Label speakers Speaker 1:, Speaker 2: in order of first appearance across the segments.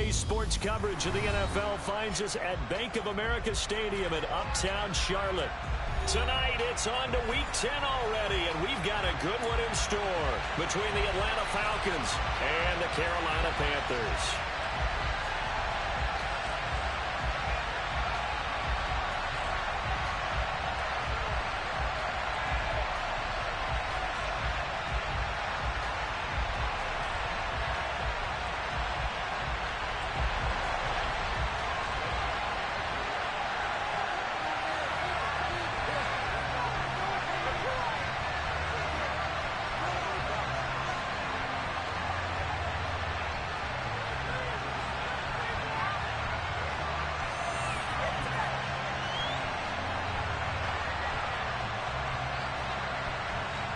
Speaker 1: Today's sports coverage of the NFL finds us at Bank of America Stadium in Uptown Charlotte. Tonight, it's on to Week 10 already, and we've got a good one in store between the Atlanta Falcons and the Carolina Panthers.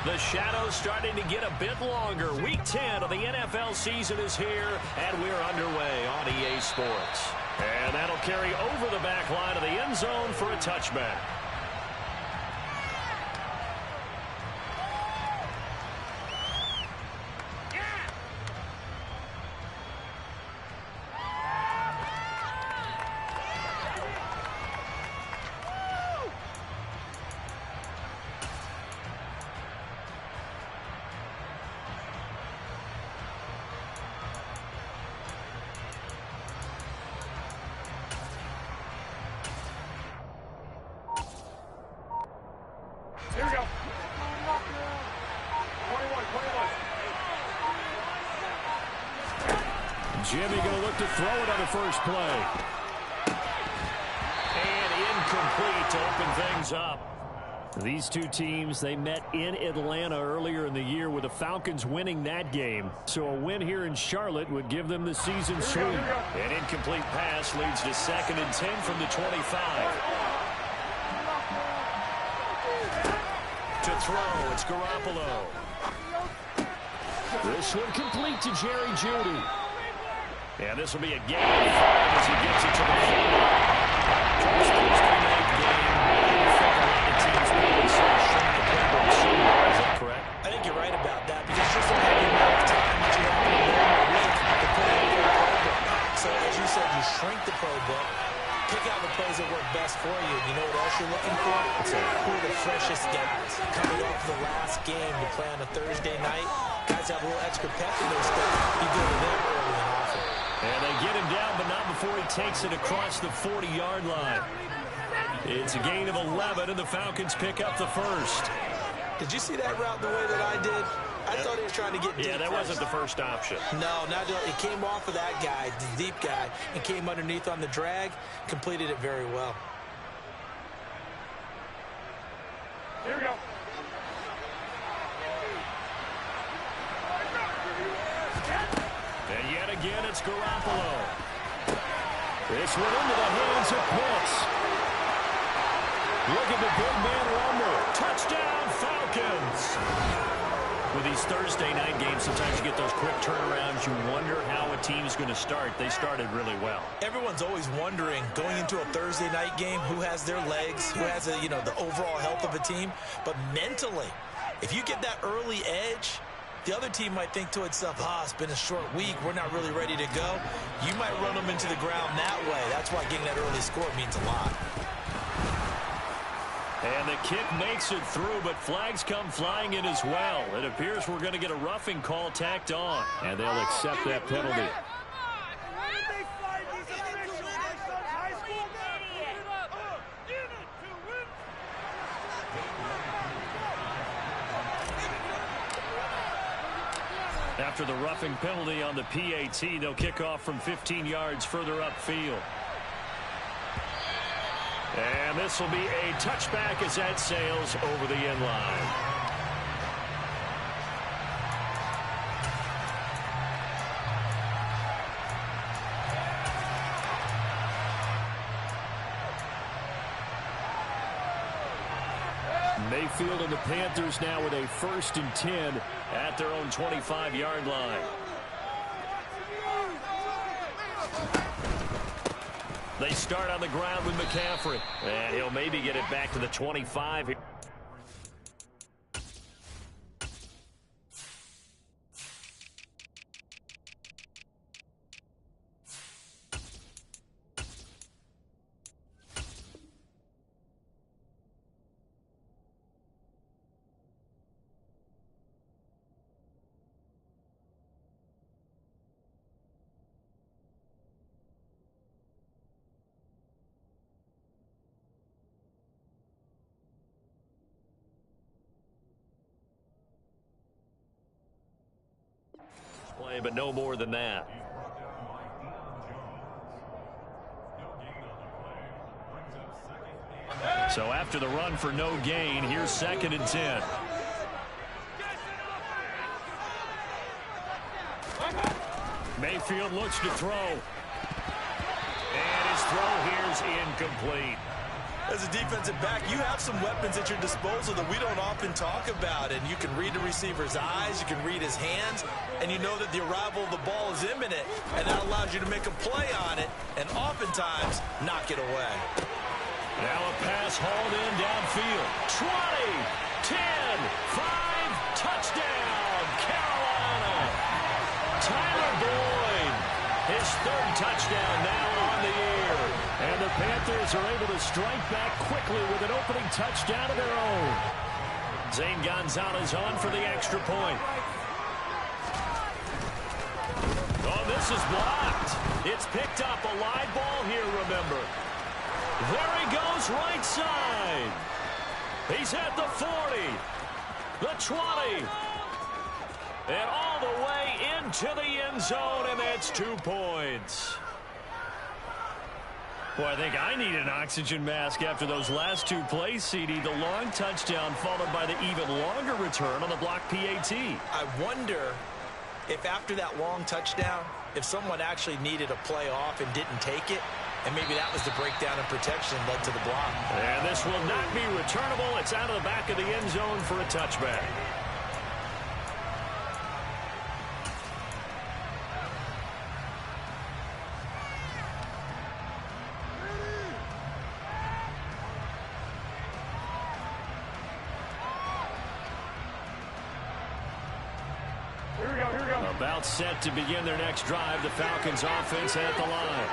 Speaker 1: The shadow's starting to get a bit longer. Week 10 of the NFL season is here, and we're underway on EA Sports. And that'll carry over the back line of the end zone for a touchback.
Speaker 2: Here we go. 21.
Speaker 1: Jimmy going to look to throw it on the first play. And incomplete to open things up. These two teams, they met in Atlanta earlier in the year with the Falcons winning that game. So a win here in Charlotte would give them the season sweep. An incomplete pass leads to 2nd and 10 from the 25. To throw, it's Garoppolo. This one complete to Jerry Jeudy. And this will be a gain as he gets it to the 40. First Thursday night game. I think a lot of teams really sort of shrink the playbook sooner. Is that correct?
Speaker 3: I think you're right about that because just don't have the amount of time that you have in a normal week to put in your playbook. So as you said, you shrink the playbook. Pick out the plays that work best for you. You know what else you're looking for? Who are the freshest guys coming off the last game to play on a Thursday night? Guys have a little extra pep in their step. You go to them early and often.
Speaker 1: And they get him down, but not before he takes it across the 40-yard line. It's a gain of 11, and the Falcons pick up the first.
Speaker 3: Did you see that route the way that I did? I thought he was trying to get deep.
Speaker 1: Yeah, that wasn't the first option.
Speaker 3: No, it came off of that guy, the deep guy, and came underneath on the drag, completed it very well.
Speaker 2: Here we go.
Speaker 1: And yet again, it's Garoppolo. This one into the hands of Pitts. Look at the big man rumble. Touchdown, Falcons. With these Thursday night games, sometimes you get those quick turnarounds. You wonder how a team's going to start. They started really well.
Speaker 3: Everyone's always wondering, going into a Thursday night game, who has their legs, who has the overall health of a team. But mentally, if you get that early edge, the other team might think to itself, it's been a short week. We're not really ready to go. You might run them into the ground that way. That's why getting that early score means a lot.
Speaker 1: And the kick makes it through, but flags come flying in as well. It appears we're going to get a roughing call tacked on, and they'll accept that penalty. After the roughing penalty on the PAT, they'll kick off from 15 yards further upfield. And this will be a touchback as that sails over the end line. Mayfield and the Panthers now with a 1st and 10 at their own 25-yard line. They start on the ground with McCaffrey. And he'll maybe get it back to the 25 here. play, but no more than that. So after the run for no gain, here's 2nd and 10. Mayfield looks to throw. And his throw here is incomplete.
Speaker 3: As a defensive back, you have some weapons at your disposal that we don't often talk about. And you can read the receiver's eyes, you can read his hands, and you know that the arrival of the ball is imminent. And that allows you to make a play on it and oftentimes knock it away.
Speaker 1: Now a pass hauled in downfield. 20, 10, 5, touchdown, Carolina. Tyler Boyd, his 3rd touchdown now on the year. And the Panthers are able to strike back quickly with an opening touchdown of their own. Zane Gonzalez on for the extra point. Oh, this is blocked. It's picked up. A live ball here, remember. There he goes, right side. He's at the 40, the 20, and all the way into the end zone, and that's 2 points. Boy, I think I need an oxygen mask after those last 2 plays, CD. The long touchdown followed by the even longer return on the block PAT.
Speaker 3: I wonder if after that long touchdown, if someone actually needed a play off and didn't take it, and maybe that was the breakdown in protection that led to the block.
Speaker 1: And this will not be returnable. It's out of the back of the end zone for a touchback.
Speaker 2: Here we go.
Speaker 1: About set to begin their next drive. The Falcons offense at the line.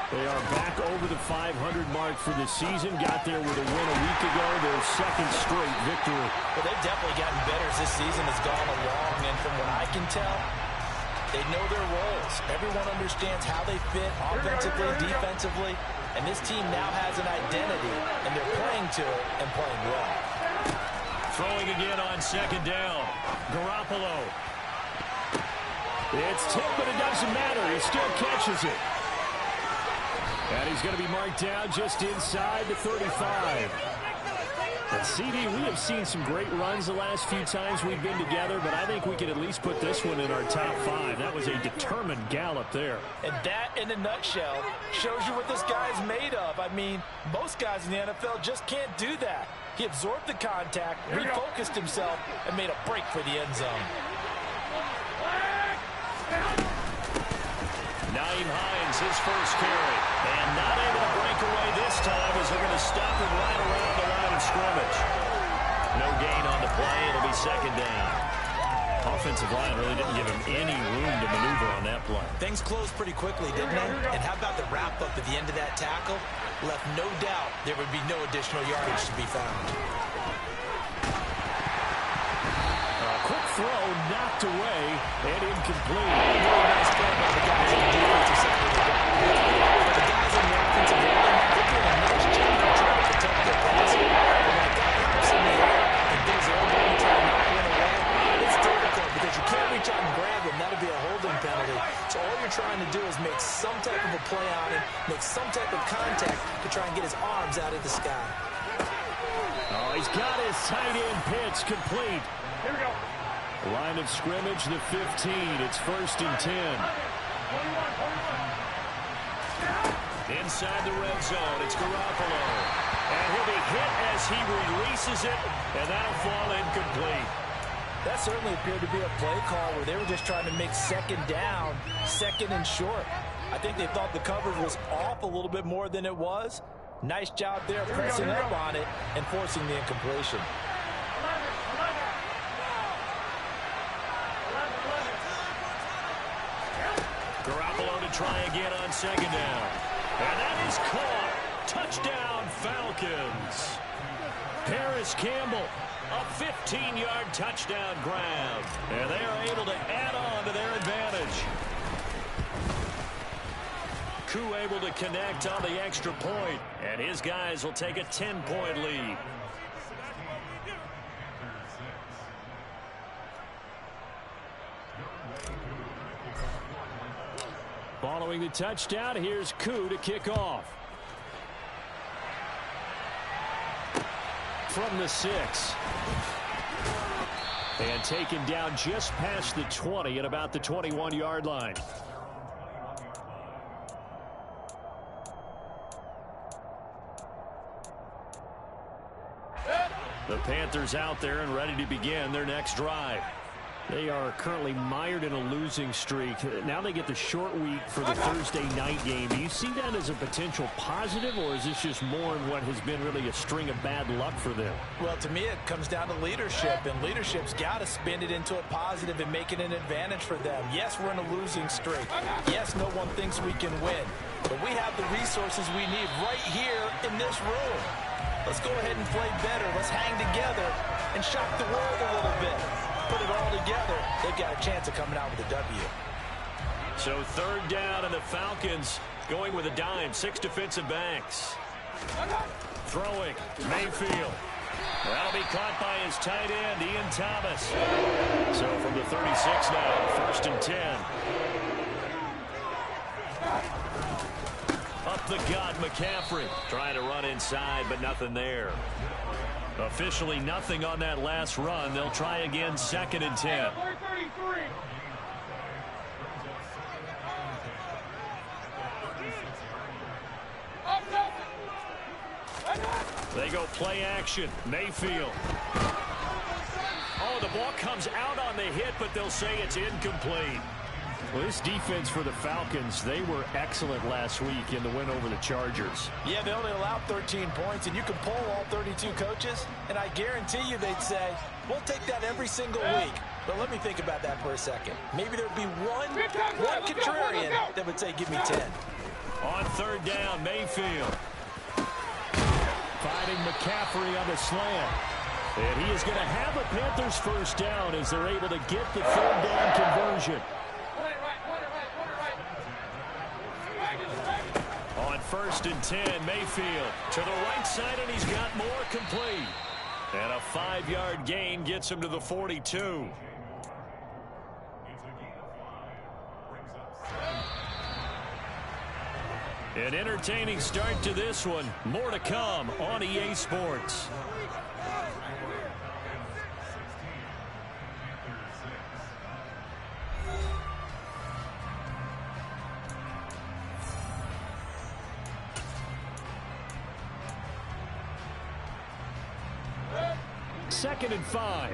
Speaker 1: They are back over the 500 mark for the season. Got there with a win a week ago. Their 2nd straight victory.
Speaker 3: Well, they've definitely gotten better as this season has gone along. And from what I can tell, they know their roles. Everyone understands how they fit offensively, defensively. And this team now has an identity. And they're playing to it and playing well.
Speaker 1: Throwing again on 2nd down. Garoppolo. It's tipped, but it doesn't matter. He still catches it. And he's going to be marked down just inside the 35. And CD, we have seen some great runs the last few times we've been together, but I think we can at least put this one in our top 5. That was a determined gallop there.
Speaker 3: And that, in a nutshell, shows you what this guy's made of. I mean, most guys in the NFL just can't do that. He absorbed the contact, refocused himself, and made a break for the end zone.
Speaker 1: Naeem Hines, his first carry. And not able to break away this time as they're going to stop him right around the line of scrimmage. No gain on the play. It'll be 2nd down. Offensive line really didn't give him any room to maneuver on that play.
Speaker 3: Things closed pretty quickly, didn't they? And how about the wrap-up at the end of that tackle? Left no doubt there would be no additional yardage to be found.
Speaker 1: Quick throw, knocked away, and incomplete.
Speaker 3: Really nice play by the guys on the defensive side of the ball. But the guys on the offensive line, they're doing a nice job of trying to protect their passing. But when a guy hops in the air and does elbow and try to knock one away, it's difficult because you can't reach out and grab him. That'll be a holding penalty. So all you're trying to do is make some type of a play on him, make some type of contact to try and get his arms out of the sky.
Speaker 1: Oh, he's got his tight end pitch complete.
Speaker 2: Here we go.
Speaker 1: Line of scrimmage, the 15. It's 1st and 10. Inside the red zone, it's Garoppolo. And he'll be hit as he releases it, and that'll fall incomplete.
Speaker 3: That certainly appeared to be a play call where they were just trying to make 2nd down, 2nd and short. I think they thought the coverage was off a little bit more than it was. Nice job there pressing up on it and forcing the incompletion.
Speaker 1: Garoppolo to try again on 2nd down. And that is caught. Touchdown, Falcons. Paris Campbell, a 15-yard touchdown grab. And they are able to add on to their advantage. Koo able to connect on the extra point. And his guys will take a 10-point lead. Throwing the touchdown, here's Koo to kick off. From the 6. And taken down just past the 20 at about the 21-yard line. The Panthers out there and ready to begin their next drive. They are currently mired in a losing streak. Now they get the short week for the Thursday night game. Do you see that as a potential positive, or is this just more in what has been really a string of bad luck for them?
Speaker 3: Well, to me, it comes down to leadership, and leadership's got to spin it into a positive and make it an advantage for them. Yes, we're in a losing streak. Yes, no one thinks we can win, but we have the resources we need right here in this room. Let's go ahead and play better. Let's hang together and shock the world a little bit. Put it all together, they've got a chance of coming out with a W.
Speaker 1: So third down, and the Falcons going with a dime. 6 defensive backs. Throwing, Mayfield. That'll be caught by his tight end, Ian Thomas. So from the 36 now, 1st and 10. Up the gut, McCaffrey. Trying to run inside, but nothing there. Officially nothing on that last run. They'll try again, 2nd and 10. They go play action. Mayfield. Oh, the ball comes out on the hit, but they'll say it's incomplete. Well, this defense for the Falcons, they were excellent last week in the win over the Chargers.
Speaker 3: Yeah, they only allowed 13 points, and you can poll all 32 coaches, and I guarantee you they'd say, we'll take that every single week. But let me think about that for a second. Maybe there'd be one contrarian that would say, give me 10.
Speaker 1: On 3rd down, Mayfield. Finding McCaffrey on the slant. And he is going to have a Panthers 1st down as they're able to get the 3rd down conversion. On 1st and 10, Mayfield to the right side, and he's got more, complete. And a 5-yard gain gets him to the 42. An entertaining start to this one. More to come on EA Sports. Second and 5.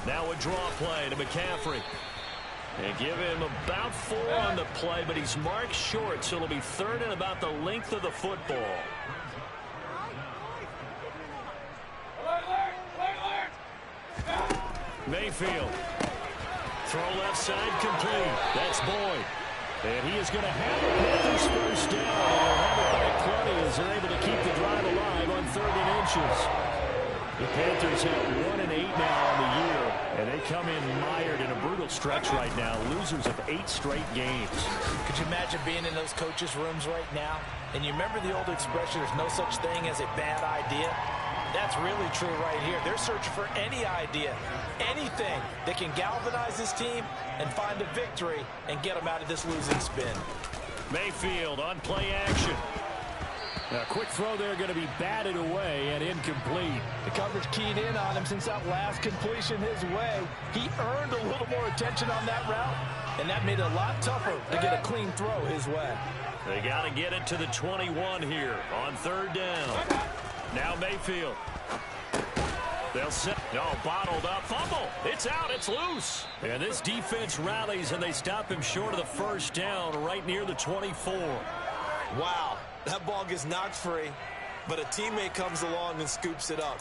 Speaker 1: Now a draw play to McCaffrey. And give him about 4 on the play, but he's marked short, so it'll be 3rd and about the length of the football. Mayfield. Throw left side, complete. That's Boyd. And he is going to have a Panthers 1st down. And they'll have it by plenty as they're able to keep the drive alive on 3rd and inches. The Panthers have 1-8 now on the year, and they come in mired in a brutal stretch right now, losers of 8 straight games.
Speaker 3: Could you imagine being in those coaches' rooms right now? And you remember the old expression, there's no such thing as a bad idea? That's really true right here. They're searching for any idea, anything that can galvanize this team and find a victory and get them out of this losing spin.
Speaker 1: Mayfield on play action. A quick throw there going to be batted away and incomplete.
Speaker 3: The coverage keyed in on him since that last completion his way. He earned a little more attention on that route, and that made it a lot tougher to get a clean throw his way.
Speaker 1: They got to get it to the 21 here on 3rd down. Now Mayfield. They'll set. No, bottled up. Fumble. It's out. It's loose. And this defense rallies, and they stop him short of the 1st down right near the 24.
Speaker 4: Wow. That ball gets knocked free, but a teammate comes along and scoops it up.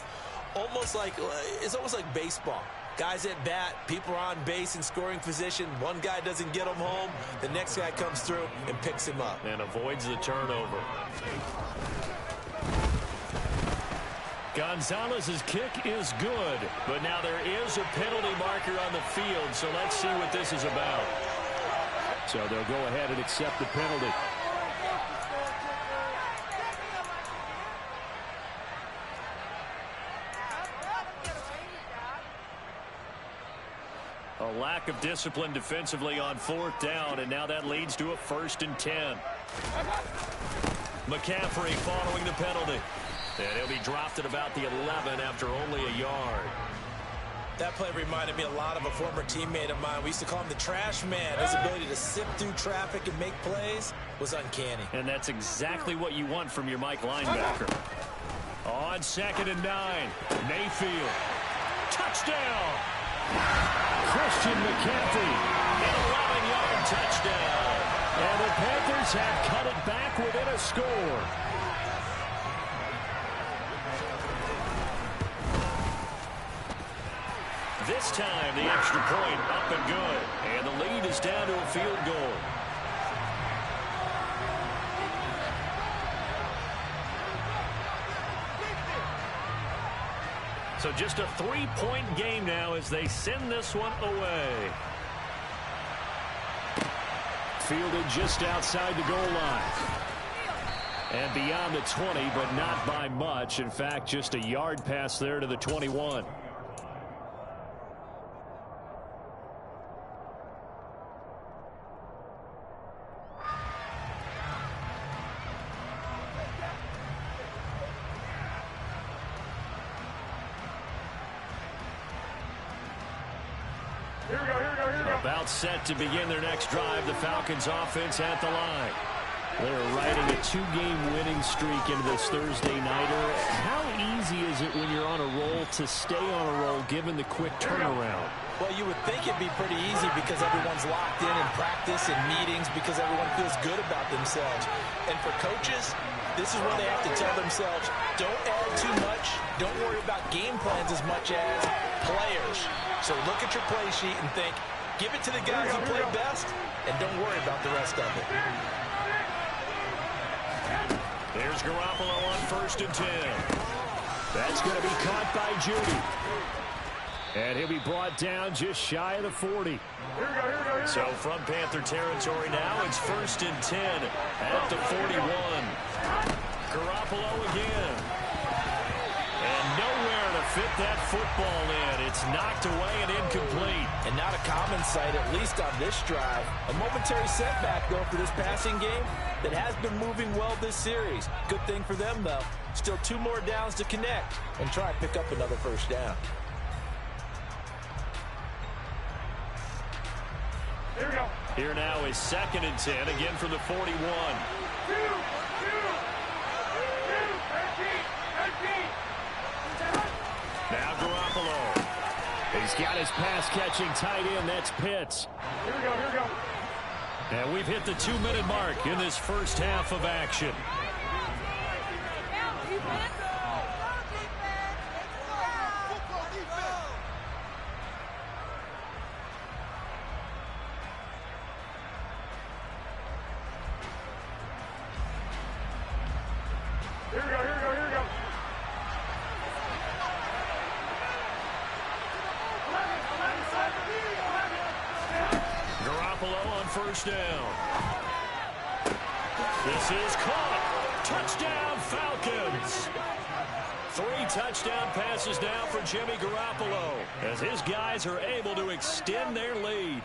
Speaker 4: It's almost like baseball. Guys at bat, people are on base in scoring position. One guy doesn't get him home. The next guy comes through and picks him up.
Speaker 1: And avoids the turnover. Gonzalez's kick is good, but now there is a penalty marker on the field, so let's see what this is about. So they'll go ahead and accept the penalty. A lack of discipline defensively on 4th down, and now that leads to a 1st and 10. McCaffrey following the penalty. And he'll be dropped at about the 11 after only a yard.
Speaker 3: That play reminded me a lot of a former teammate of mine. We used to call him the trash man. His ability to sift through traffic and make plays was uncanny.
Speaker 1: And that's exactly what you want from your Mike linebacker. On 2nd and 9, Mayfield. Touchdown! Christian McCaffrey, an 11-yard touchdown. And the Panthers have cut it back within a score. This time, the extra point up and good. And the lead is down to a field goal. So just a 3-point game now as they send this one away. Fielded just outside the goal line. And beyond the 20, but not by much. In fact, just a yard pass there to the 21. About set to begin their next drive. The Falcons offense at the line. They're riding a 2-game winning streak into this Thursday nighter. How easy is it when you're on a roll to stay on a roll given the quick turnaround?
Speaker 3: Well, you would think it'd be pretty easy because everyone's locked in practice and meetings because everyone feels good about themselves. And for coaches, this is where they have to tell themselves, don't add too much. Don't worry about game plans as much as players. So look at your play sheet and think, give it to the guys who play best, and don't worry about the rest of it.
Speaker 1: There's Garoppolo on 1st and 10. That's going to be caught by Judy. And he'll be brought down just shy of the 40. So from Panther territory now, it's 1st and 10 at the 41. Garoppolo again. And nowhere to fit that football in. It's knocked away and incomplete.
Speaker 3: And not a common sight, at least on this drive. A momentary setback, though, for this passing game that has been moving well this series. Good thing for them, though. Still 2 more downs to connect and try and pick up another 1st down.
Speaker 1: Here now is 2nd and 10, again from the 41. Now Garoppolo. He's got his pass-catching tight end. That's Pitts.
Speaker 2: Here we go.
Speaker 1: And we've hit the 2-minute mark in this first half of action.
Speaker 2: Here we go.
Speaker 1: Garoppolo on 1st down. This is caught. Touchdown, Falcons. 3 touchdown passes now for Jimmy Garoppolo as his guys are able to extend their lead.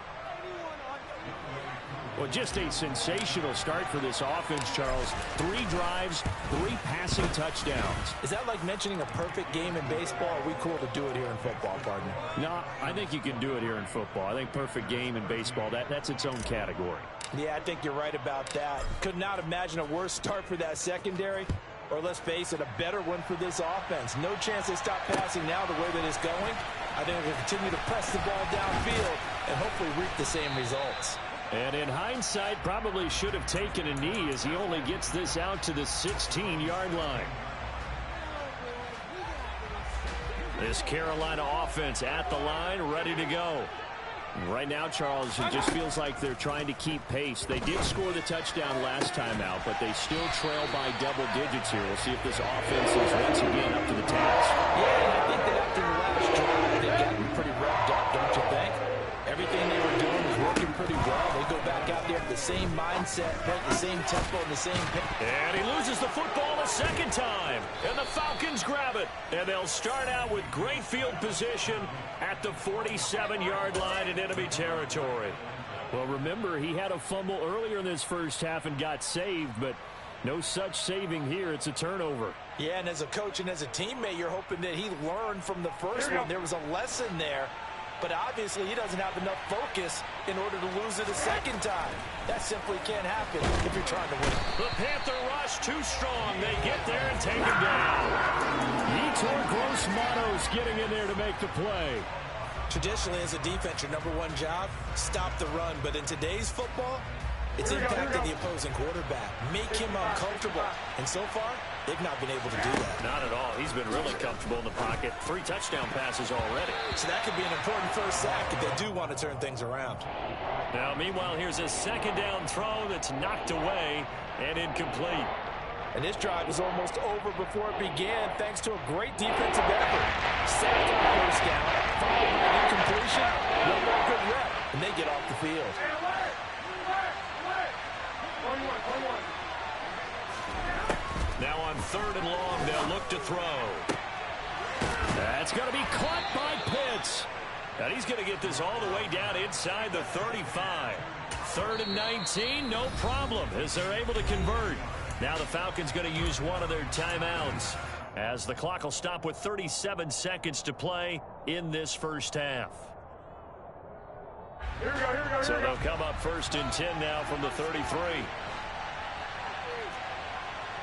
Speaker 1: Well, just a sensational start for this offense, Charles. 3 drives, 3 passing touchdowns.
Speaker 3: Is that like mentioning a perfect game in baseball? Or are we cool to do it here in football, partner?
Speaker 1: No, I think you can do it here in football. I think perfect game in baseball, that's its own category.
Speaker 3: Yeah, I think you're right about that. Could not imagine a worse start for that secondary, or let's face it, a better one for this offense. No chance they stop passing now the way that it's going. I think we'll continue to press the ball downfield and hopefully reap the same results.
Speaker 1: And in hindsight, probably should have taken a knee as he only gets this out to the 16-yard line. This Carolina offense at the line, ready to go. Right now, Charles, it just feels like they're trying to keep pace. They did score the touchdown last time out, but they still trail by double digits here. We'll see if this offense is once again up to the task.
Speaker 3: Yeah, and I think that after the last drive, they've gotten pretty revved up, don't you think? Everything they were doing was working pretty well. They go back out there at the same mindset, right? The same tempo and the same pace.
Speaker 1: And he loses the football a second time. And the Falcons grab it. And they'll start out with great field position at the 47-yard line in enemy territory. Well, remember, he had a fumble earlier in this first half and got saved, but no such saving here. It's a turnover.
Speaker 3: Yeah, and as a coach and as a teammate, you're hoping that he learned from the first one. There was a lesson there, but obviously he doesn't have enough focus in order to lose it a second time. That simply can't happen if you're trying to win.
Speaker 1: The Panther rush too strong. They get there and take him down. Yetur Gross-Matos getting in there to make the play.
Speaker 3: Traditionally, as a defense, your number one job, stop the run. But in today's football, it's impacting the opposing quarterback. Make him uncomfortable. And so far, they've not been able to do that.
Speaker 1: Not at all. He's been really comfortable in the pocket. 3 touchdown passes already.
Speaker 3: So that could be an important first sack if they do want to turn things around.
Speaker 1: Now, meanwhile, here's a second down throw that's knocked away and incomplete.
Speaker 3: And this drive was almost over before it began thanks to a great defensive effort. Sacked on first down, followed by an incompletion. One more good rep, and they get off the field.
Speaker 1: Now on 3rd and long, they'll look to throw. That's going to be caught by Pitts. And he's going to get this all the way down inside the 35. 3rd and 19, no problem, as they're able to convert. Now the Falcons going to use one of their timeouts, as the clock will stop with 37 seconds to play in this first half.
Speaker 2: Here we go.
Speaker 1: So they'll come up 1st and 10 now from the 33.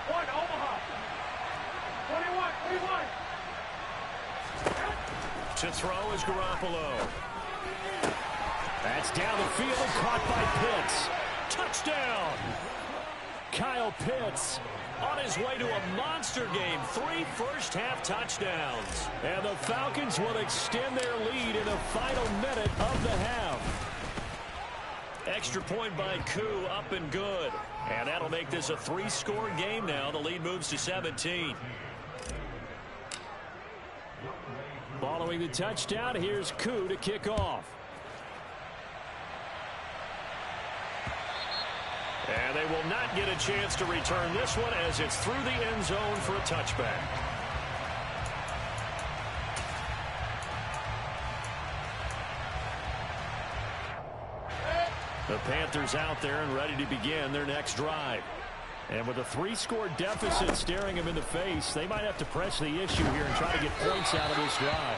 Speaker 2: One, Omaha. 21.
Speaker 1: To throw is Garoppolo. That's down the field and caught by Pitts. Touchdown! Kyle Pitts on his way to a monster game. 3 first-half touchdowns. And the Falcons will extend their lead in the final minute of the half. Extra point by Koo, up and good. And that'll make this a 3-score game now. The lead moves to 17. Following the touchdown, here's Koo to kick off. And they will not get a chance to return this one, as it's through the end zone for a touchback. The Panthers out there and ready to begin their next drive. And with a 3-score deficit staring them in the face, they might have to press the issue here and try to get points out of this drive.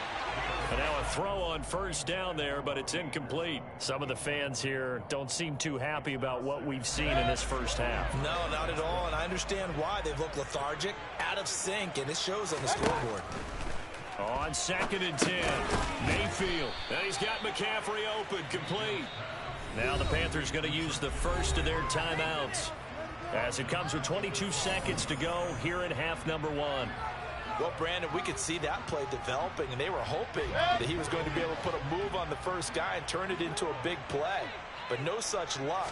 Speaker 1: And now a throw on 1st down there, but it's incomplete. Some of the fans here don't seem too happy about what we've seen in this first half.
Speaker 3: No, not at all, and I understand why. They've looked lethargic, out of sync, and it shows on the scoreboard.
Speaker 1: On 2nd and 10, Mayfield. And he's got McCaffrey open, complete. Now the Panthers going to use the first of their timeouts, as it comes with 22 seconds to go here in half number 1.
Speaker 3: Well, Brandon, we could see that play developing, and they were hoping that he was going to be able to put a move on the first guy and turn it into a big play. But no such luck.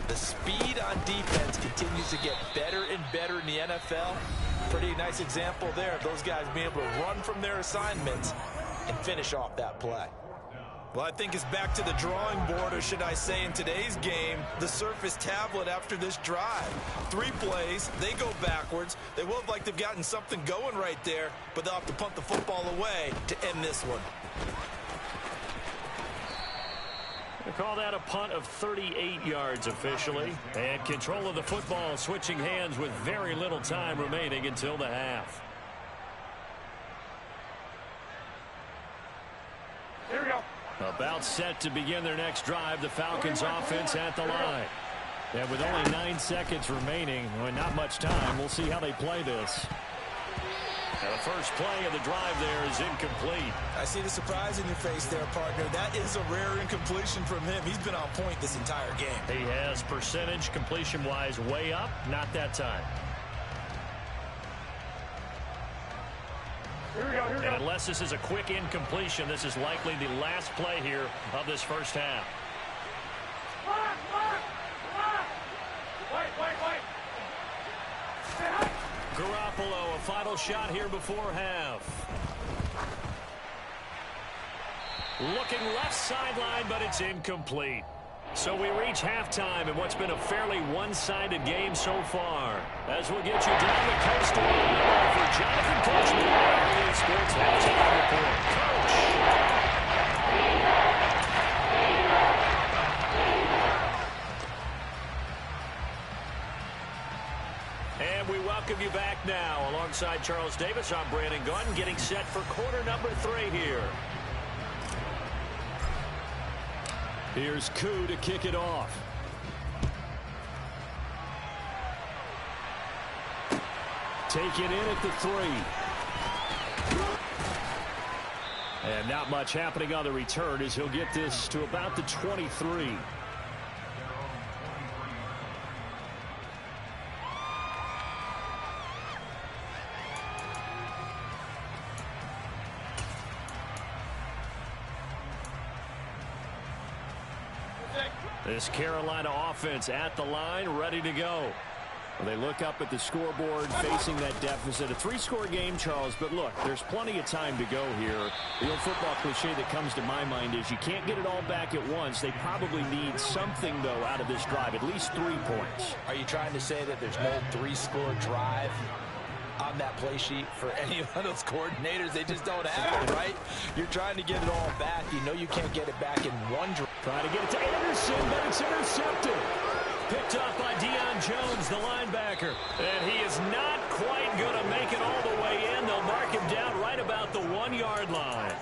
Speaker 3: The speed on defense continues to get better and better in the NFL. Pretty nice example there of those guys being able to run from their assignments and finish off that play. Well, I think it's back to the drawing board, or should I say in today's game, the Surface tablet after this drive. 3 plays, they go backwards. They will look like they've gotten something going right there, but they'll have to punt the football away to end this one.
Speaker 1: They call that a punt of 38 yards officially. And control of the football switching hands with very little time remaining until the half.
Speaker 2: Here we go.
Speaker 1: About set to begin their next drive, the Falcons offense at the line. And with only 9 seconds remaining, well, not much time, we'll see how they play this. Now the first play of the drive there is incomplete.
Speaker 3: I see the surprise in your face there, partner. That is a rare incompletion from him. He's been on point this entire game.
Speaker 1: He has percentage completion-wise way up, not that time.
Speaker 2: Here we go.
Speaker 1: And unless this is a quick incompletion, this is likely the last play here of this first half.
Speaker 2: Wait.
Speaker 1: Garoppolo, a final shot here before half. Looking left sideline, but it's incomplete. So we reach halftime in what's been a fairly one-sided game so far. As we'll get you down the coast to Orlando for Jonathan Coachman, our Sports Halftime Report. Coach! And we welcome you back now. Alongside Charles Davis, I'm Brandon Gunn, getting set for quarter number 3 here. Here's Koo to kick it off. Take it in at the 3. And not much happening on the return as he'll get this to about the 23. This Carolina offense at the line, ready to go. They look up at the scoreboard, facing that deficit. A 3-score game, Charles, but look, there's plenty of time to go here. The old football cliche that comes to my mind is you can't get it all back at once. They probably need something, though, out of this drive, at least 3 points.
Speaker 3: Are you trying to say that there's no 3-score drive on that play sheet for any of those coordinators? They just don't have it, right? You're trying to get it all back. You know you can't get it back in one drive.
Speaker 1: Trying to get it to Anderson, but it's intercepted. Picked up by Deion Jones, the linebacker. And he is not quite going to make it all the way in. They'll mark him down right about the 1-yard line.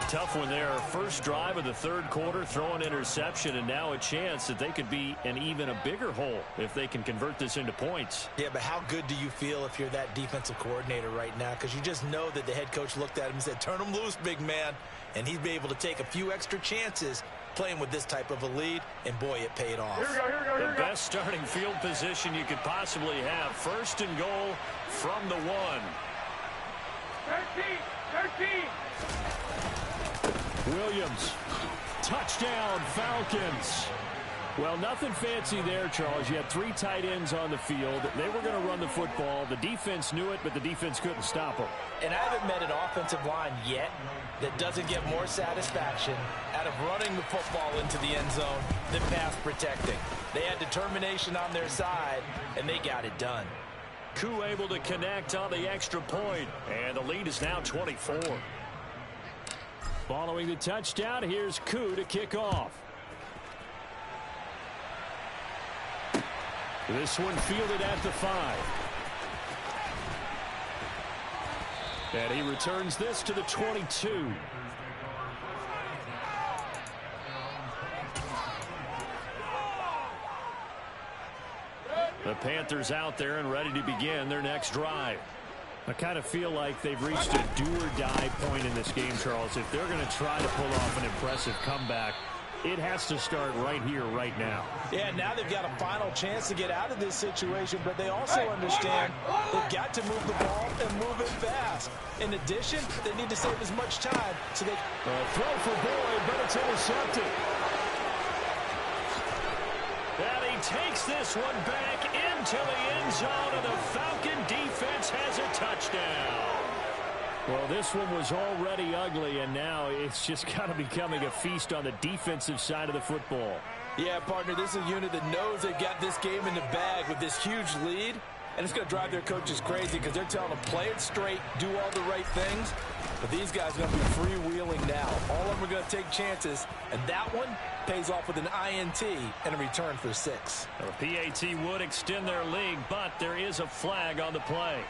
Speaker 1: Tough one there. First drive of the 3rd quarter, throwing interception, and now a chance that they could be in even a bigger hole if they can convert this into points.
Speaker 3: Yeah, but how good do you feel if you're that defensive coordinator right now? Because you just know that the head coach looked at him and said, turn him loose, big man. And he'd be able to take a few extra chances playing with this type of a lead, and boy, it paid off.
Speaker 2: Here we go.
Speaker 1: The best starting field position you could possibly have. 1st and goal from the 1.
Speaker 2: 13.
Speaker 1: Williams. Touchdown, Falcons. Well, nothing fancy there, Charles. You had 3 tight ends on the field. They were going to run the football. The defense knew it, but the defense couldn't stop them.
Speaker 3: And I haven't met an offensive line yet that doesn't get more satisfaction out of running the football into the end zone than pass protecting. They had determination on their side, and they got it done.
Speaker 1: Koo able to connect on the extra point, and the lead is now 24. Following the touchdown, here's Koo to kick off. This one fielded at the 5. And he returns this to the 22. The Panthers out there and ready to begin their next drive. I kind of feel like they've reached a do-or-die point in this game, Charles. If they're going to try to pull off an impressive comeback, it has to start right here, right now.
Speaker 3: Yeah, now they've got a final chance to get out of this situation, but they also understand they've got to move the ball and move it fast. In addition, they need to save as much time so they
Speaker 1: throw for Boyd, but it's intercepted. And he takes this one back into the end zone, and the Falcon defense has a touchdown. Well, this one was already ugly, and now it's just kind of becoming a feast on the defensive side of the football.
Speaker 3: Yeah, partner, this is a unit that knows they've got this game in the bag with this huge lead, and it's going to drive their coaches crazy because they're telling them play it straight, do all the right things. But these guys are going to be freewheeling now. All of them are going to take chances, and that one pays off with an INT and a return for 6.
Speaker 1: The PAT would extend their lead, but there is a flag on the play.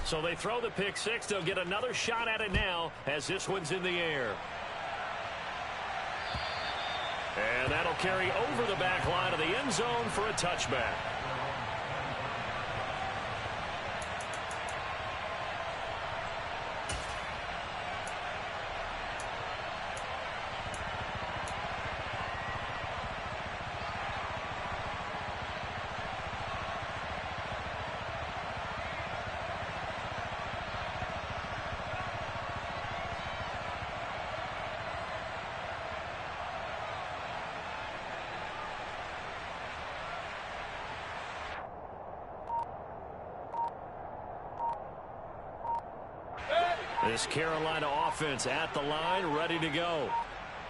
Speaker 1: So they throw the pick 6. They'll get another shot at it now as this one's in the air. And that'll carry over the back line of the end zone for a touchback. This Carolina offense at the line, ready to go.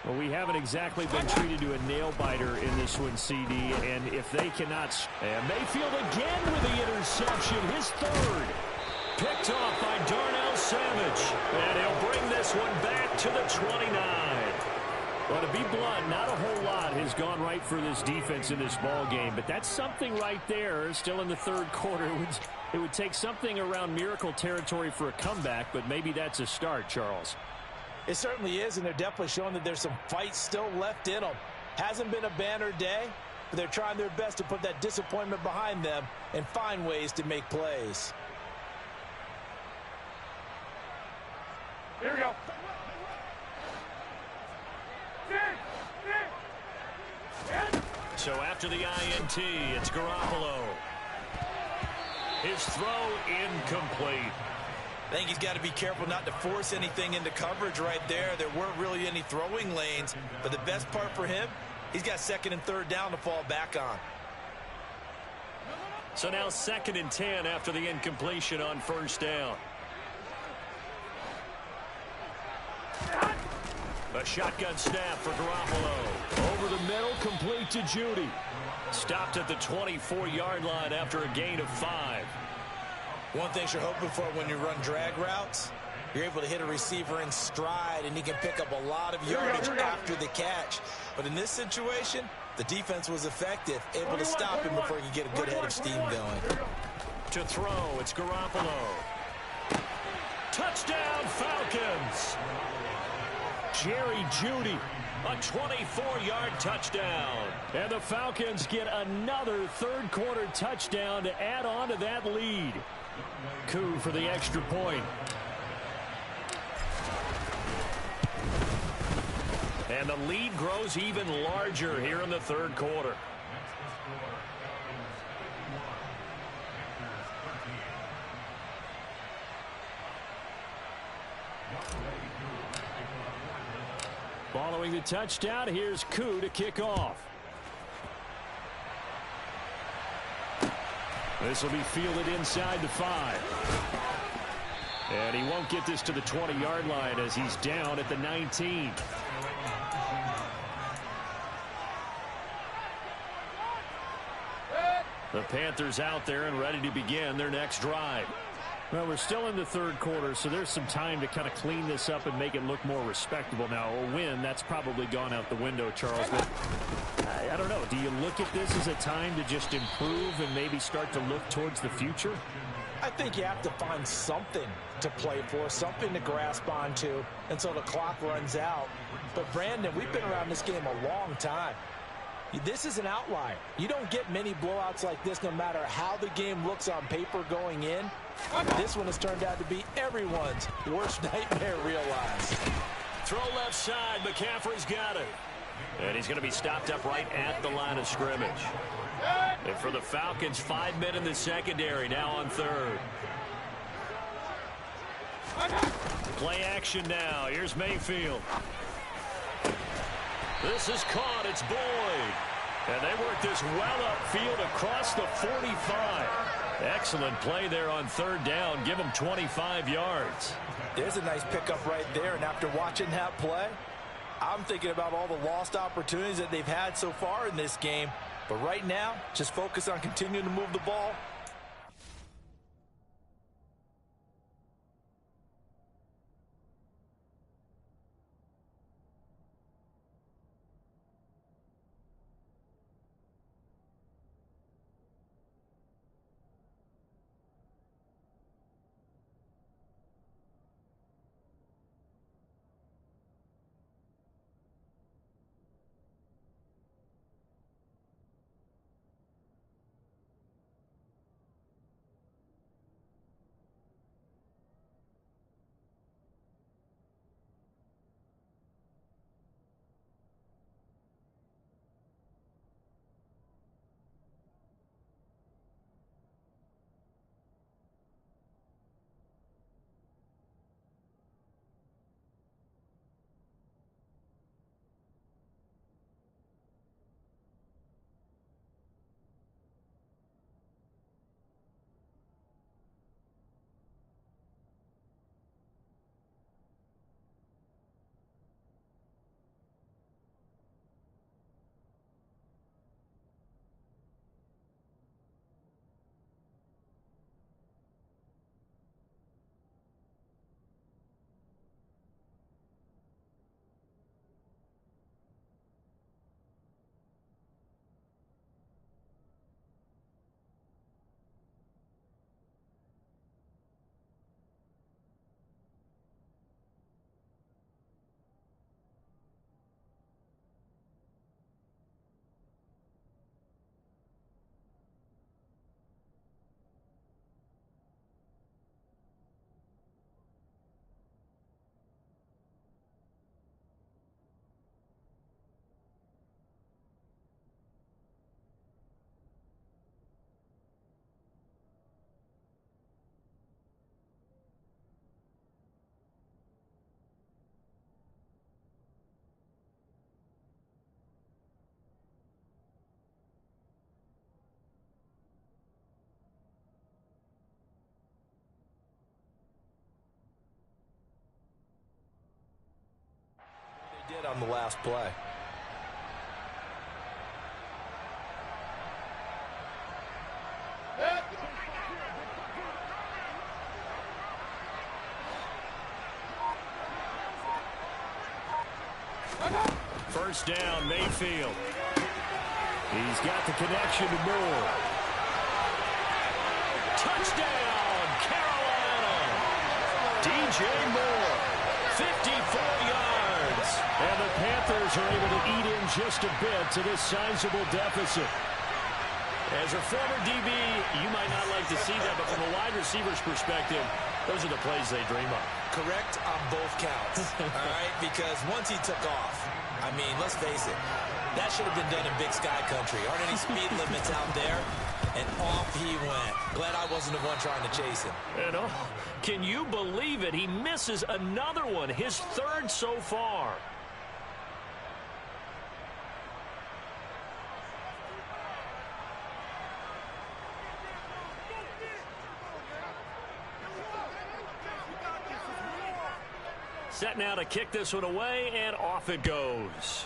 Speaker 1: Well, we haven't exactly been treated to a nail-biter in this one, CD, and if they cannot... And Mayfield again with the interception, his third. Picked off by Darnell Savage, and he'll bring this one back to the 29. Well, to be blunt, not a whole lot has gone right for this defense in this ball game, but that's something right there. Still in the third quarter. It would take something around miracle territory for a comeback, but maybe that's a start, Charles.
Speaker 3: It certainly is, and they're definitely showing that there's some fight still left in them. Hasn't been a banner day, but they're trying their best to put that disappointment behind them and find ways to make plays.
Speaker 2: Here we go.
Speaker 1: So after the INT, it's Garoppolo. His throw incomplete.
Speaker 4: I think he's got to be careful not to force anything into coverage right there. There weren't really any throwing lanes, but the best part for him, he's got second and third down to fall back on.
Speaker 1: So now 2nd and 10 after the incompletion on first down. A shotgun snap for Garoppolo. Over the middle, complete to Judy. Stopped at the 24-yard line after a gain of 5.
Speaker 3: One thing you're hoping for when you run drag routes, you're able to hit a receiver in stride, and he can pick up a lot of yardage after the catch. But in this situation, the defense was effective, able to stop him before he could get a good head of steam going.
Speaker 1: To throw, it's Garoppolo. Touchdown, Falcons! Jerry Judy, a 24-yard touchdown. And the Falcons get another third-quarter touchdown to add on to that lead. Coup for the extra point. And the lead grows even larger here in the third quarter. Following the touchdown, here's Coup to kick off. This will be fielded inside the 5. And he won't get this to the 20-yard line as he's down at the 19. The Panthers out there and ready to begin their next drive. Well, we're still in the third quarter, so there's some time to kind of clean this up and make it look more respectable. Now, a win, that's probably gone out the window, Charles. But I don't know. Do you look at this as a time to just improve and maybe start to look towards the future?
Speaker 3: I think you have to find something to play for, something to grasp onto until the clock runs out. But, Brandon, we've been around this game a long time. This is an outlier. You don't get many blowouts like this no matter how the game looks on paper going in. This one has turned out to be everyone's worst nightmare realized.
Speaker 1: Throw left side. McCaffrey's got it. And he's going to be stopped up right at the line of scrimmage. And for the Falcons, 5 men in the secondary now on third. Play action now. Here's Mayfield. This is caught. It's Boyd. And they work this well upfield across the 45. Excellent play there on third down. Give them 25 yards.
Speaker 3: There's a nice pickup right there. And after watching that play, I'm thinking about all the lost opportunities that they've had so far in this game. But right now, just focus on continuing to move the ball.
Speaker 4: on the last play.
Speaker 1: First down, Mayfield. He's got the connection to Moore. Touchdown, Carolina. DJ Moore, 54 yards. And the Panthers are able to eat in just a bit to this sizable deficit. As a former DB, you might not like to see that, but from a wide receiver's perspective, those are the plays they dream of.
Speaker 4: Correct on both counts, all right? Because once he took off, I mean, let's face it, that should have been done in Big Sky Country. Aren't any speed limits out there? And off he went. Glad I wasn't the one trying to chase him.
Speaker 1: And can you believe it? He misses another one, his third so far. Set now to kick this one away, and off it goes.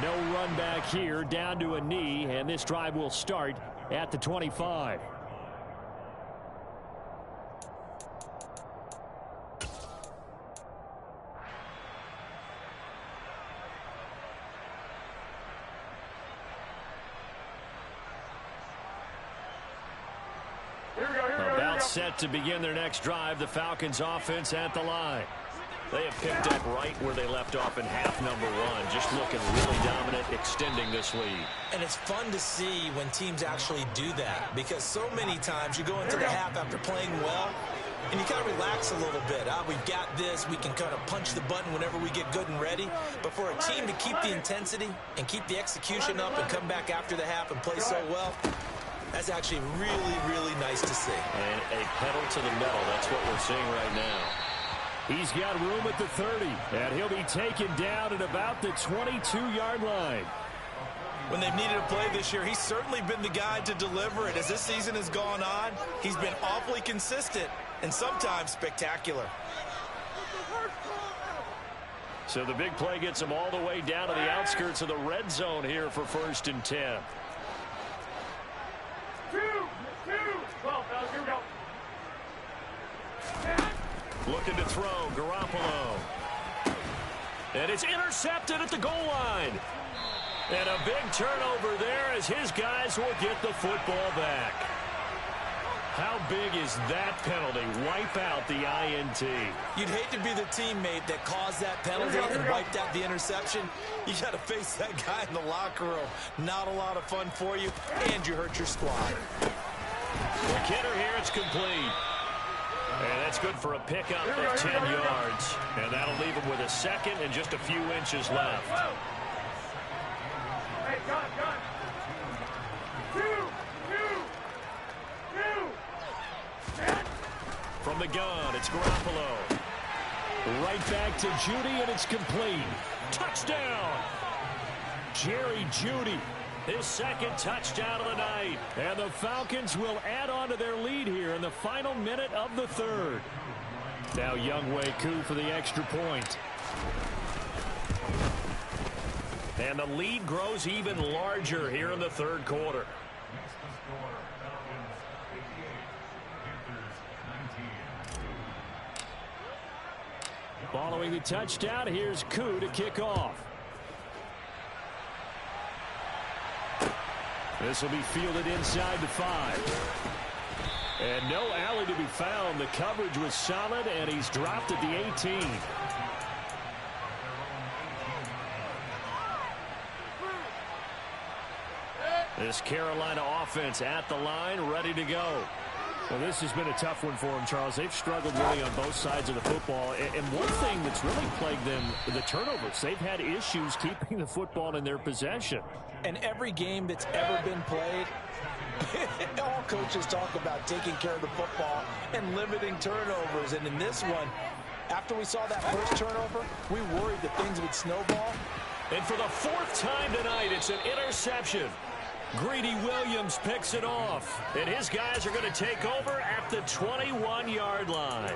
Speaker 1: No run back here, down to a knee, and this drive will start at the 25. About set to begin their next drive, the Falcons offense at the line. They have picked up right where they left off in half number one, just looking really dominant, extending this lead.
Speaker 4: And it's fun to see when teams actually do that, because so many times you go into the half after playing well, and you kind of relax a little bit. We've got this. We can kind of punch the button whenever we get good and ready. But for a team to keep the intensity and keep the execution up and come back after the half and play so well, that's actually really, really nice to see.
Speaker 1: And a pedal to the metal. That's what we're seeing right now. He's got room at the 30, and he'll be taken down at about the 22-yard line.
Speaker 4: When they've needed a play this year, he's certainly been the guy to deliver it. As this season has gone on, he's been awfully consistent and sometimes spectacular.
Speaker 1: So the big play gets him all the way down to the outskirts of the red zone here for 1st and 10.
Speaker 2: Well, here we go.
Speaker 1: Looking to throw, Garoppolo. And it's intercepted at the goal line. And a big turnover there as his guys will get the football back. How big is that penalty? Wipe out the INT.
Speaker 4: You'd hate to be the teammate that caused that penalty and wiped out the interception. You got to face that guy in the locker room. Not a lot of fun for you, and you hurt your squad.
Speaker 1: The kidder here, it's complete. And that's good for a pickup of 10 yards. And that'll leave him with a second and just a few inches left.
Speaker 2: Hey, gun.
Speaker 1: From the gun, it's Garoppolo. Right back to Judy, and it's complete. Touchdown! Jerry Judy, his second touchdown of the night. And the Falcons will add on to their lead here in the final minute of the third. Now Younghoe Koo for the extra point. And the lead grows even larger here in the third quarter. Following the touchdown, here's Koo to kick off. This will be fielded inside the 5. And no alley to be found. The coverage was solid, and he's dropped at the 18. This Carolina offense at the line, ready to go. Well, this has been a tough one for them, Charles. They've struggled really on both sides of the football. And one thing that's really plagued them, the turnovers. They've had issues keeping the football in their possession.
Speaker 3: And every game that's ever been played, all coaches talk about taking care of the football and limiting turnovers. And in this one, after we saw that first turnover, we worried that things would snowball.
Speaker 1: And for the 4th time tonight, it's an interception. Greedy Williams picks it off, and his guys are going to take over at the 21-yard line.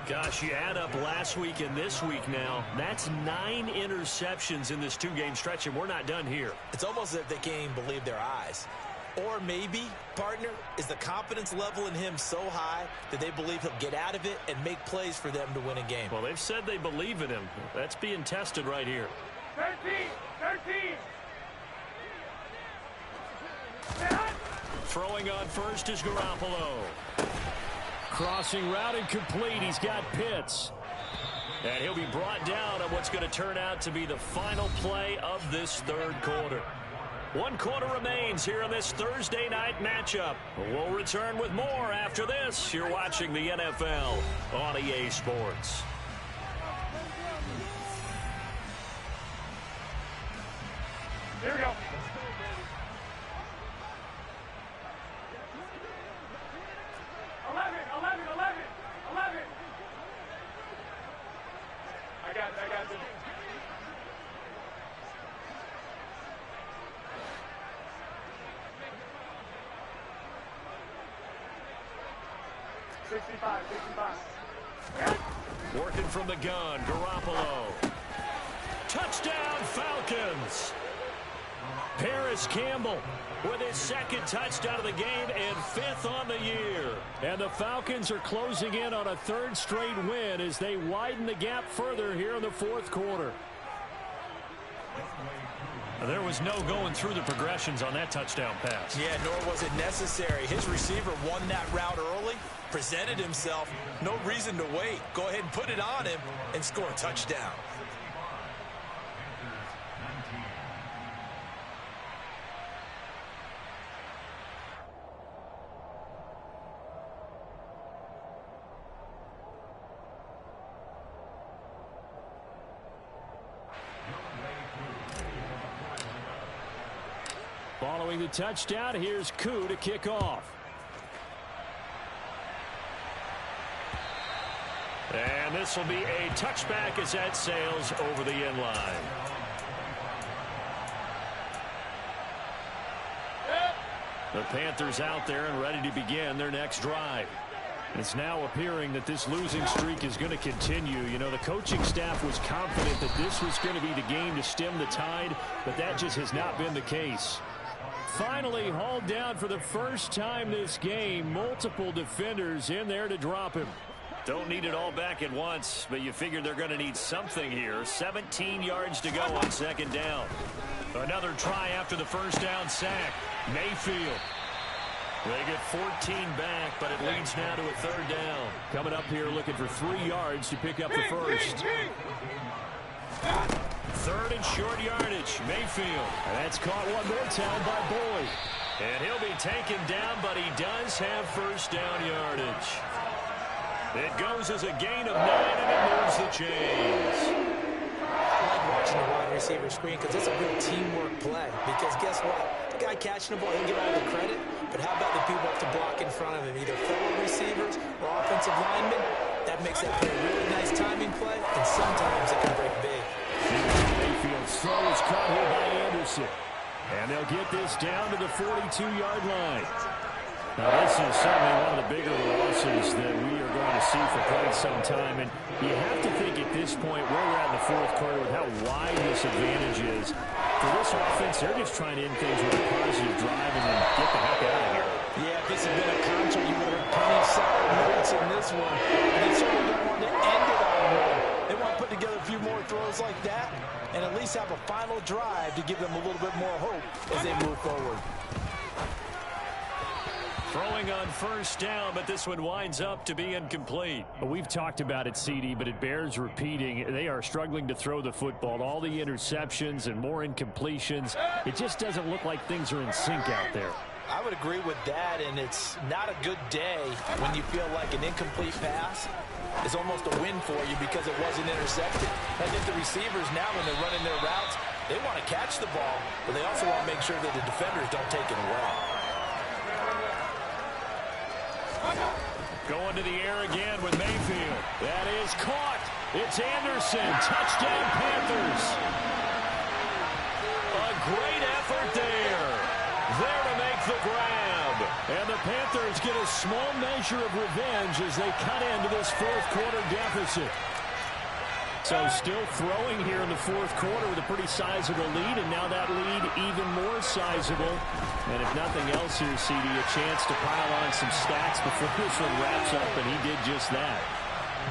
Speaker 1: Gosh, you add up last week and this week now. That's 9 interceptions in this 2-game stretch, and we're not done here.
Speaker 4: It's almost as if they can't even believe their eyes. Or maybe, partner, is the confidence level in him so high that they believe he'll get out of it and make plays for them to win a game.
Speaker 1: Well, they've said they believe in him. That's being tested right here.
Speaker 2: 13.
Speaker 1: Throwing on first is Garoppolo. Crossing route and complete. He's got Pitts. And he'll be brought down on what's going to turn out to be the final play of this third quarter. 1 quarter remains here in this Thursday night matchup. We'll return with more after this. You're watching the NFL on EA Sports.
Speaker 2: Here we go. I got it. 65.
Speaker 1: Working from the gun, Garoppolo. Touchdown, Falcons. Paris Campbell with his 2nd touchdown of the game and 5th on the year. And the Falcons are closing in on a 3rd straight win as they widen the gap further here in the 4th quarter. There was no going through the progressions on that touchdown pass.
Speaker 4: Yeah, nor was it necessary. His receiver won that route early, presented himself. No reason to wait. Go ahead and put it on him and score a touchdown.
Speaker 1: Following the touchdown, here's Koo to kick off. And this will be a touchback as that sails over the end line. The Panthers out there and ready to begin their next drive. It's now appearing that this losing streak is going to continue. You know, the coaching staff was confident that this was going to be the game to stem the tide, but that just has not been the case. Finally hauled down for the first time this game. Multiple defenders in there to drop him. Don't need it all back at once, but you figure they're going to need something here. 17 yards to go on 2nd down. Another try after the first down sack. Mayfield. They get 14 back, but it leads now to a 3rd down. Coming up here looking for 3 yards to pick up the first. 3rd and short yardage. Mayfield. And that's caught one more time by Boyd. And he'll be taken down, but he does have first down yardage. It goes as a gain of 9, and it moves the chains.
Speaker 3: I like watching the wide receiver screen because it's a good teamwork play. Because guess what? The guy catching the ball, he'll get all the credit. But how about the people up to block in front of him, either fellow receivers or offensive linemen? That makes that play a really nice timing play, and sometimes it can break big.
Speaker 1: Mayfield's throw is caught here by Anderson. And they'll get this down to the 42-yard line. Now, this is certainly one of the bigger losses that we are going to see for quite some time. And you have to think at this point where we're at in the 4th quarter with how wide this advantage is. For this offense, they're just trying to end things with a positive drive and then get the heck out of here.
Speaker 3: Yeah, if this had been a concert, you would have heard plenty of solid notes in this one. And they certainly don't want to end it on one. They want to put together a few more throws like that and at least have a final drive to give them a little bit more hope as they move forward.
Speaker 1: Throwing on first down, but this one winds up to be incomplete. We've talked about it, CD, but it bears repeating. They are struggling to throw the football. All the interceptions and more incompletions. It just doesn't look like things are in sync out there.
Speaker 3: I would agree with that, and it's not a good day when you feel like an incomplete pass is almost a win for you because it wasn't intercepted. I think the receivers now, when they're running their routes, they want to catch the ball, but they also want to make sure that the defenders don't take it away.
Speaker 1: Going to the air again with Mayfield. That is caught. It's Anderson. Touchdown, Panthers. A great effort there. the grab. And the Panthers get a small measure of revenge as they cut into this fourth quarter deficit. So still throwing here in the fourth quarter with a pretty sizable lead, and now that lead even more sizable. And if nothing else here, CD, a chance to pile on some stats before this one wraps up, and he did just that.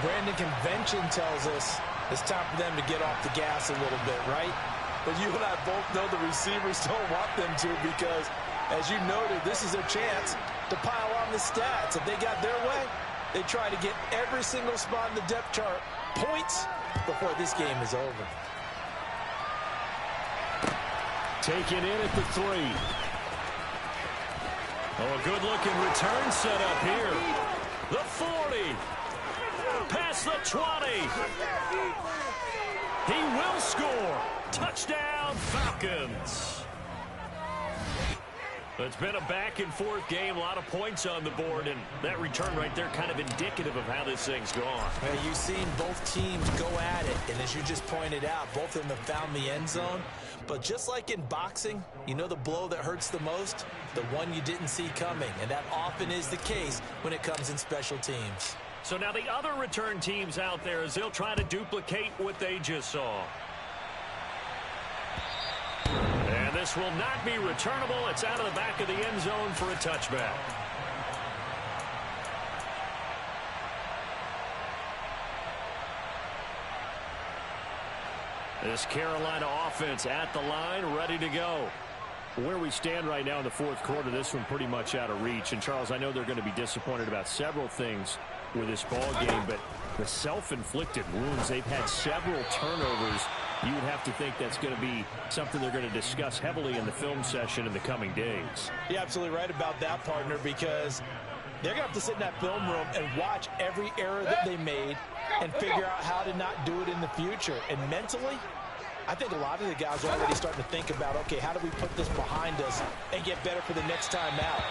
Speaker 3: Brandon, convention tells us it's time for them to get off the gas a little bit, right? But you and I both know the receivers don't want them to because, as you noted, this is their chance to pile on the stats. If they got their way, they try to get every single spot in the depth chart points before this game is over.
Speaker 1: Taken in at the 3. Oh, a good-looking return set up here. The 40. Past the 20. He will score. Touchdown, Falcons. It's been a back-and-forth game, a lot of points on the board, and that return right there kind of indicative of how this thing's gone.
Speaker 3: Well, you've seen both teams go at it, and as you just pointed out, both of them have found the end zone. But just like in boxing, you know the blow that hurts the most? The one you didn't see coming, and that often is the case when it comes in special teams.
Speaker 1: So now the other return teams out there as they'll try to duplicate what they just saw. And this will not be returnable. It's out of the back of the end zone for a touchback. This Carolina offense at the line, ready to go. Where we stand right now in the fourth quarter, this one pretty much out of reach. And, Charles, I know they're going to be disappointed about several things with this ball game, but the self-inflicted wounds, they've had several turnovers. You would have to think that's going to be something they're going to discuss heavily in the film session in the coming days.
Speaker 3: You're absolutely right about that, partner, because they're going to have to sit in that film room and watch every error that they made and figure out how to not do it in the future. And mentally, I think a lot of the guys are already starting to think about, okay, how do we put this behind us and get better for the next time out?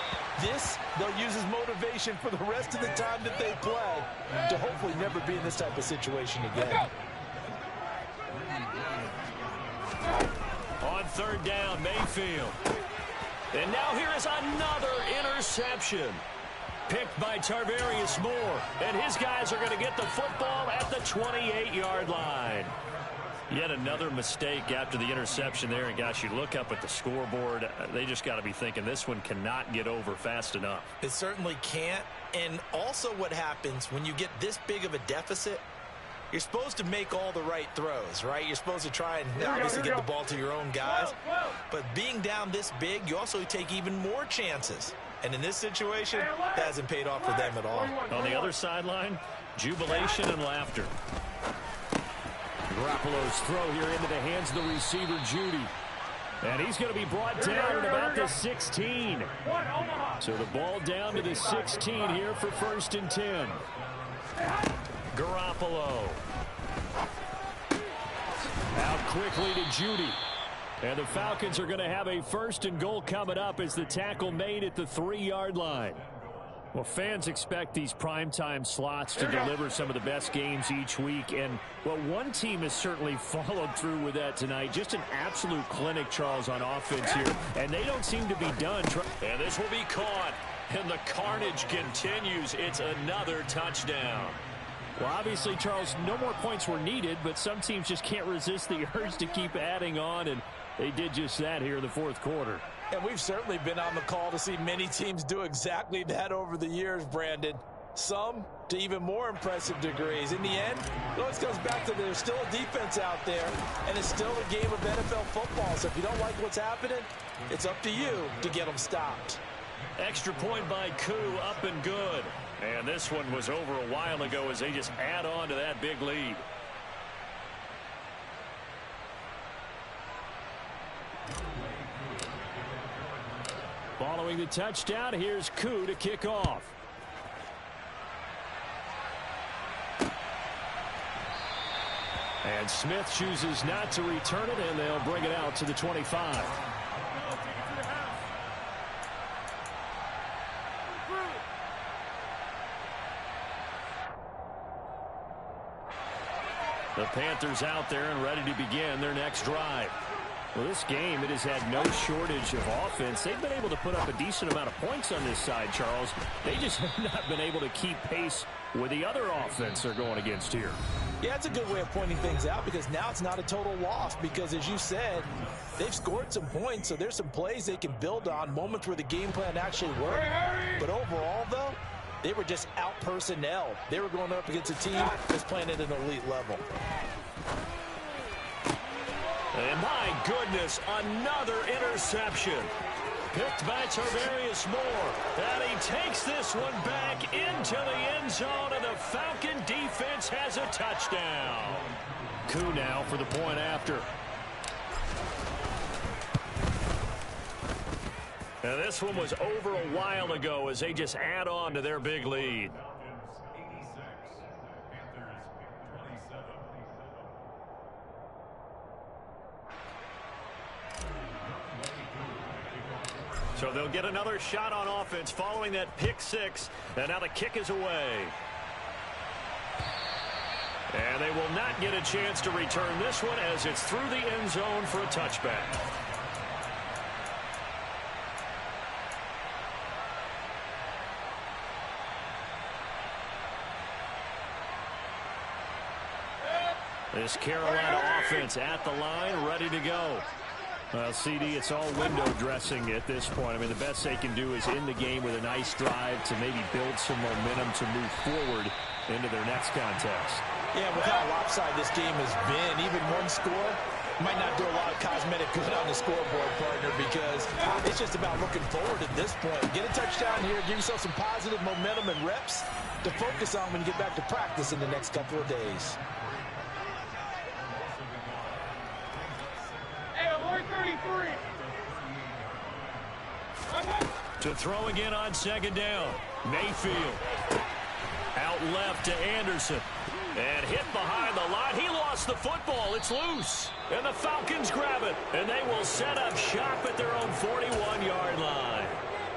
Speaker 3: This, they'll use as motivation for the rest of the time that they play to hopefully never be in this type of situation again.
Speaker 1: On third down, Mayfield. And now here is another interception. Picked by Tarvarius Moore. And his guys are going to get the football at the 28-yard line. Yet another mistake after the interception there. And, gosh, you look up at the scoreboard. They just got to be thinking this one cannot get over fast enough.
Speaker 3: It certainly can't. And also what happens when you get this big of a deficit, you're supposed to make all the right throws, right? You're supposed to try and obviously get the ball to your own guys. But being down this big, you also take even more chances. And in this situation, that hasn't paid off for them at all.
Speaker 1: On the other sideline, jubilation and laughter. Garoppolo's throw here into the hands of the receiver, Judy. And he's going to be brought down at about the 16. So the ball down to the 16 here for 1st and 10. Garoppolo. Out quickly to Judy. And the Falcons are going to have a 1st and goal coming up as the tackle made at the 3-yard line. Well, fans expect these primetime slots to deliver some of the best games each week. And, well, one team has certainly followed through with that tonight. Just an absolute clinic, Charles, on offense here. And they don't seem to be done. And this will be caught. And the carnage continues. It's another touchdown. Well, obviously, Charles, no more points were needed, but some teams just can't resist the urge to keep adding on, and they did just that here in the fourth quarter.
Speaker 3: And we've certainly been on the call to see many teams do exactly that over the years, Brandon. Some to even more impressive degrees. In the end, it always comes back to there's still a defense out there, and it's still a game of NFL football. So if you don't like what's happening, it's up to you to get them stopped.
Speaker 1: Extra point by Koo, up and good. And this one was over a while ago as they just add on to that big lead. Following the touchdown, here's Koo to kick off. And Smith chooses not to return it, and they'll bring it out to the 25. The Panthers out there and ready to begin their next drive. Well, this game, it has had no shortage of offense. They've been able to put up a decent amount of points on this side, Charles. They just have not been able to keep pace with the other offense they're going against here.
Speaker 3: Yeah, it's a good way of pointing things out because now it's not a total loss because, as you said, they've scored some points, so there's some plays they can build on, moments where the game plan actually worked. But overall, though, they were just out-personnel. They were going up against a team that's playing at an elite level.
Speaker 1: And my goodness, another interception. Picked by Tarvarius Moore. And he takes this one back into the end zone, and the Falcon defense has a touchdown. Koo now for the point after. And this one was over a while ago as they just add on to their big lead. So they'll get another shot on offense following that pick six. And now the kick is away. And they will not get a chance to return this one as it's through the end zone for a touchback. This Carolina offense at the line, ready to go. Well, CD, it's all window dressing at this point. I mean, the best they can do is end the game with a nice drive to maybe build some momentum to move forward into their next contest.
Speaker 3: Yeah, with how lopsided this game has been, even one score might not do a lot of cosmetic good on the scoreboard, partner, because it's just about looking forward at this point. Get a touchdown here, give yourself some positive momentum and reps to focus on when you get back to practice in the next couple of days.
Speaker 1: To throw again on second down. Mayfield. Out left to Anderson. And hit behind the line. He lost the football. It's loose. And the Falcons grab it. And they will set up shop at their own 41-yard line.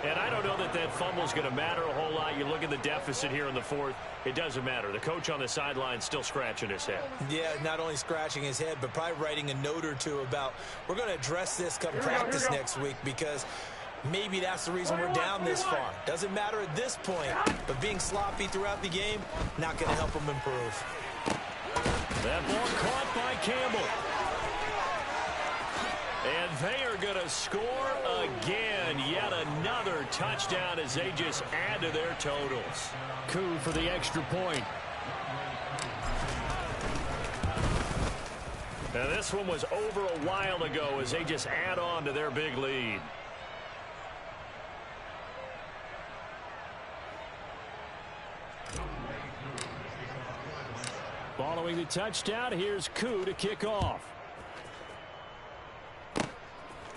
Speaker 1: And I don't know that that fumble is going to matter a whole lot. You look at the deficit here in the fourth. It doesn't matter. The coach on the sideline still scratching his head.
Speaker 4: Yeah, not only scratching his head, but probably writing a note or two about we're going to address this come practice next week because maybe that's the reason we're down this far. Doesn't matter at this point, but being sloppy throughout the game, not going to help them improve.
Speaker 1: That ball caught by Campbell. And they are going to score again. Yet another touchdown as they just add to their totals. Koo for the extra point. And this one was over a while ago as they just add on to their big lead. Following the touchdown, here's Koo to kick off.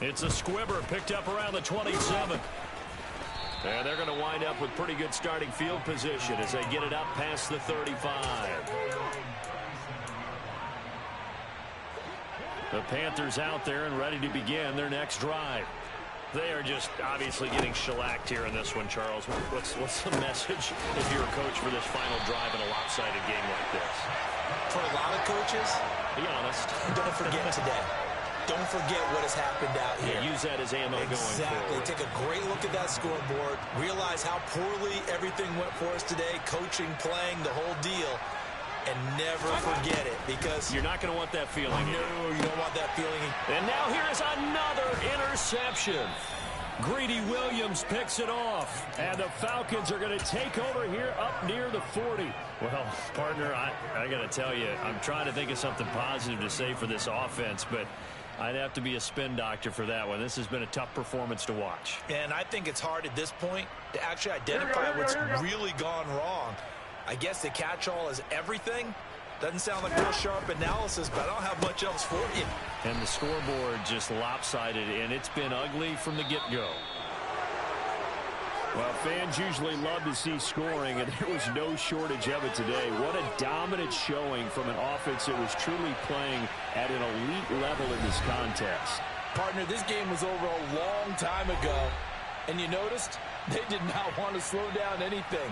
Speaker 1: It's a squibber picked up around the 27. And they're going to wind up with pretty good starting field position as they get it up past the 35. The Panthers out there and ready to begin their next drive. They are just obviously getting shellacked here in this one, Charles. What's the message if you're a coach for this final drive in a lopsided game like this?
Speaker 4: For a lot of coaches,
Speaker 1: be honest.
Speaker 4: Don't forget today. Don't forget what has happened out here.
Speaker 1: Yeah, use that as ammo going forward.
Speaker 4: Exactly. Take a great look at that scoreboard. Realize how poorly everything went for us today. Coaching, playing, the whole deal. And never forget it because
Speaker 1: you're not going to want that feeling.
Speaker 4: No, you don't want that feeling.
Speaker 1: And now here is another interception. Greedy Williams picks it off. And the Falcons are going to take over here up near the 40. Well, partner, I got to tell you, I'm trying to think of something positive to say for this offense, but I'd have to be a spin doctor for that one. This has been a tough performance to watch.
Speaker 4: And I think it's hard at this point to actually identify what's really gone wrong. I guess the catch-all is everything. Doesn't sound like real sharp analysis, but I don't have much else for you.
Speaker 1: And the scoreboard just lopsided, and it's been ugly from the get-go. Well, fans usually love to see scoring, and there was no shortage of it today. What a dominant showing from an offense that was truly playing at an elite level in this contest.
Speaker 3: Partner, this game was over a long time ago, and you noticed they did not want to slow down anything.